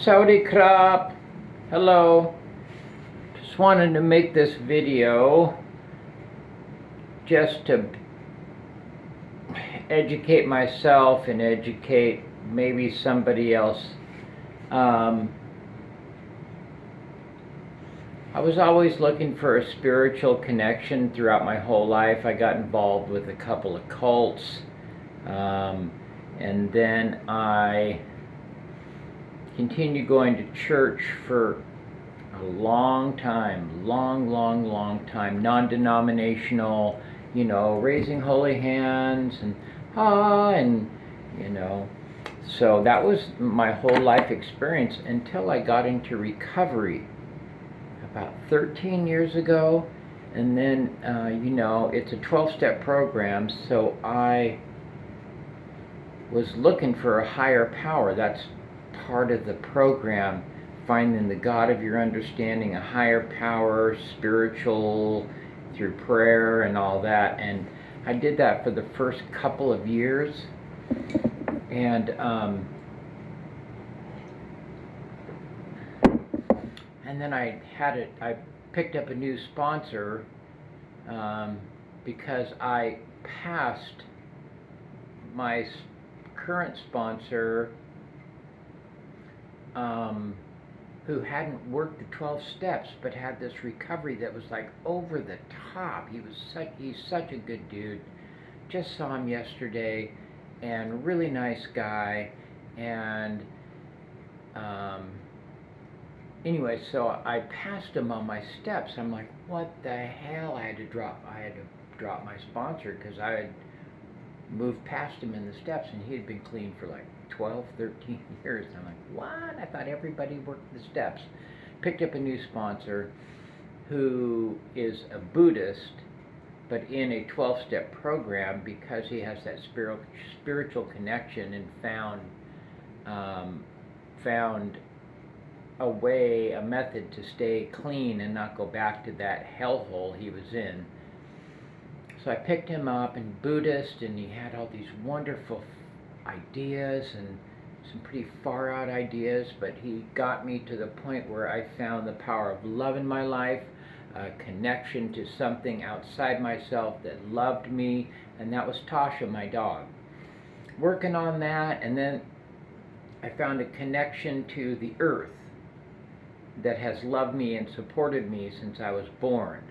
Saudi crop. Hello. Just wanted to make this video just to educate myself and educate maybe somebody else. I was always looking for a spiritual connection throughout my whole life. I got involved with a couple of cults, and then I continued going to church for a long time, long time, non-denominational, raising holy hands and so that was my whole life experience until I got into recovery about 13 years ago. And then, it's a 12-step program, so I was looking for a higher power. That's part of the program, finding the God of your understanding, a higher power, spiritual, through prayer and all that. And I did that for the first couple of years. And then I picked up a new sponsor because I passed my current sponsor, who hadn't worked the 12 steps but had this recovery that was like over the top. He's such a good dude. Just saw him yesterday, and really nice guy. And anyway, so I passed him on my steps. I'm like, what the hell? I had to drop my sponsor because I had moved past him in the steps, and he had been clean for like 12, 13 years. I'm like, what? I thought everybody worked the steps. Picked up a new sponsor who is a Buddhist, but in a 12-step program, because he has that spiritual connection, and found a method to stay clean and not go back to that hellhole he was in. So I picked him up, and Buddhist, and he had all these wonderful ideas and some pretty far out ideas, but he got me to the point where I found the power of love in my life, a connection to something outside myself that loved me, and that was Tasha, my dog. Working on that, and then I found a connection to the earth that has loved me and supported me since I was born.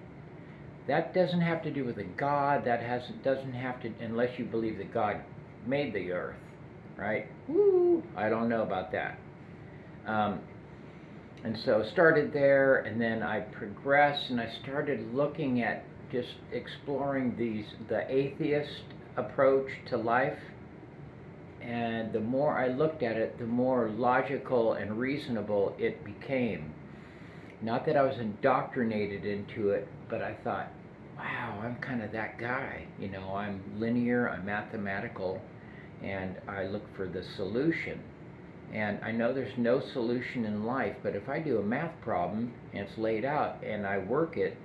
That doesn't have to do with a God. Doesn't have to, unless you believe that God made the earth, right? Woo! I don't know about that. And so started there, and then I progressed, and I started looking at just exploring the atheist approach to life. And the more I looked at it, the more logical and reasonable it became. Not that I was indoctrinated into it, but I thought, wow, I'm kind of that guy. I'm linear, I'm mathematical, and I look for the solution. And I know there's no solution in life, but if I do a math problem and it's laid out and I work it,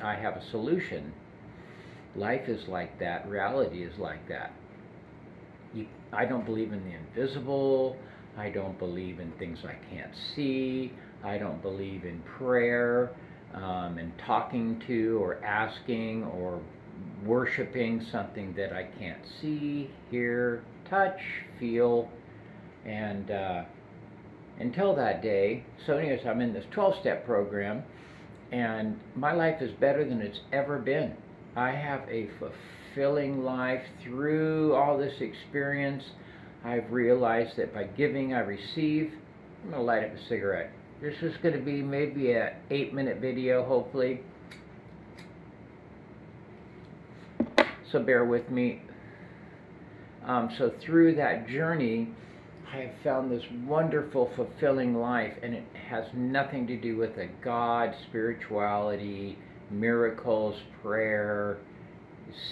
I have a solution. Life is like that. Reality is like that. I don't believe in the invisible. I don't believe in things I can't see. I don't believe in prayer and talking to or asking or worshiping something that I can't see, hear, touch, feel. And until that day, so anyways, I'm in this 12-step program, and my life is better than it's ever been. I have a fulfilling life through all this experience. I've realized that by giving, I receive. I'm going to light up a cigarette. This is going to be maybe an 8-minute video, hopefully. So bear with me. So through that journey, I have found this wonderful, fulfilling life, and it has nothing to do with a God, spirituality, miracles, prayer,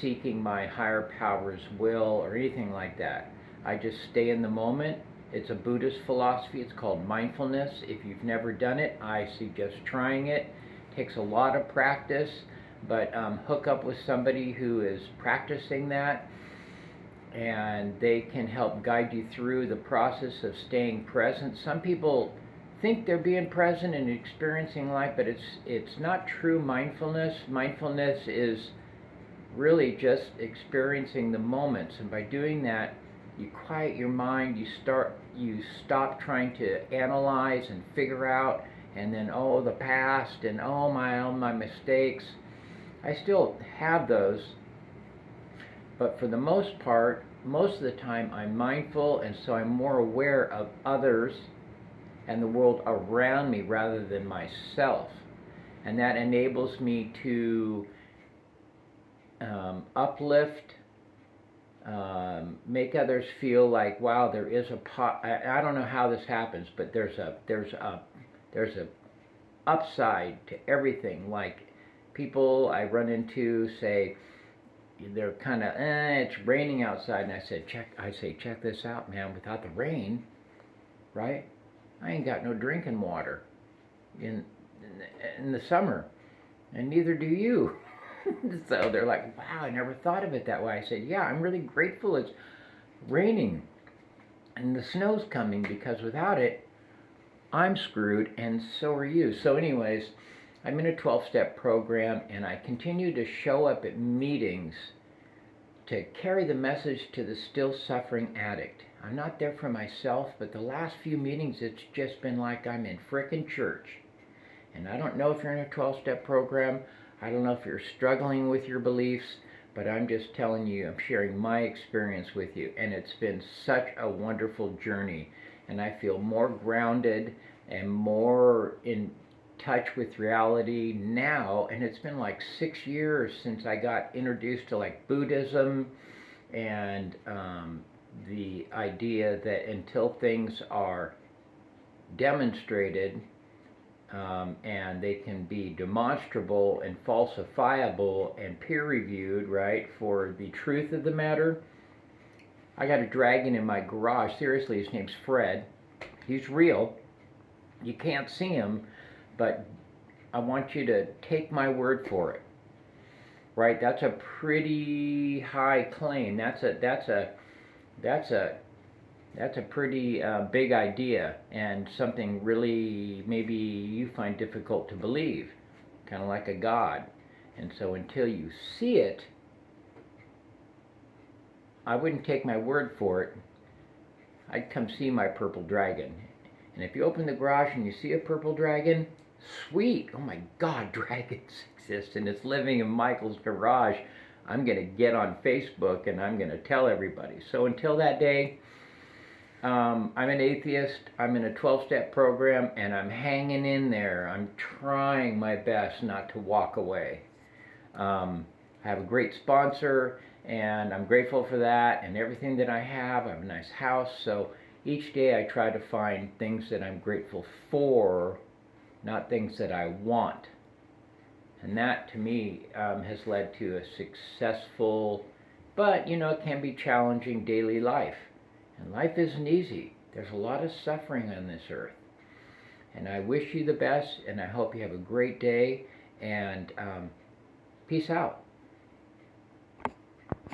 seeking my higher power's will, or anything like that. I just stay in the moment. It's a Buddhist philosophy. It's called mindfulness. If you've never done it, I suggest trying it. It takes a lot of practice, but hook up with somebody who is practicing that, and they can help guide you through the process of staying present. Some people think they're being present and experiencing life, but it's not true mindfulness. Mindfulness is really just experiencing the moments, and by doing that, you quiet your mind. You stop trying to analyze and figure out, and then the past and my mistakes. I still have those, but for the most part, most of the time I'm mindful, and so I'm more aware of others and the world around me rather than myself. And that enables me to uplift, make others feel like, wow, there is I don't know how this happens, but there's a upside to everything. Like people I run into say they're kind of, it's raining outside, and I say, check this out, man. Without the rain, right? I ain't got no drinking water in the summer, and neither do you. So they're like, wow, I never thought of it that way. I said, yeah, I'm really grateful it's raining and the snow's coming, because without it, I'm screwed, and so are you. So anyways, I'm in a 12-step program, and I continue to show up at meetings to carry the message to the still suffering addict. I'm not there for myself, but the last few meetings, it's just been like I'm in frickin' church. And I don't know if you're in a 12-step program. I don't know if you're struggling with your beliefs, but I'm just telling you, I'm sharing my experience with you. And it's been such a wonderful journey. And I feel more grounded and more in touch with reality now. And it's been like 6 years since I got introduced to like Buddhism and the idea that until things are demonstrated, and they can be demonstrable and falsifiable and peer-reviewed, right, for the truth of the matter. I got a dragon in my garage. Seriously, his name's Fred. He's real. You can't see him, but I want you to take my word for it. Right? That's a pretty high claim. That's a pretty big idea, and something really maybe you find difficult to believe, kind of like a god. And so until you see it, I wouldn't take my word for it. I'd come see my purple dragon. And if you open the garage and you see a purple dragon, sweet, oh my God, dragons exist, and it's living in Michael's garage. I'm going to get on Facebook and I'm going to tell everybody. So until that day, I'm an atheist. I'm in a 12-step program, and I'm hanging in there. I'm trying my best not to walk away. I have a great sponsor, and I'm grateful for that and everything that I have. I have a nice house. So each day I try to find things that I'm grateful for, not things that I want. And that, to me, has led to a successful, but, it can be challenging daily life. And life isn't easy. There's a lot of suffering on this earth. And I wish you the best, and I hope you have a great day, and peace out.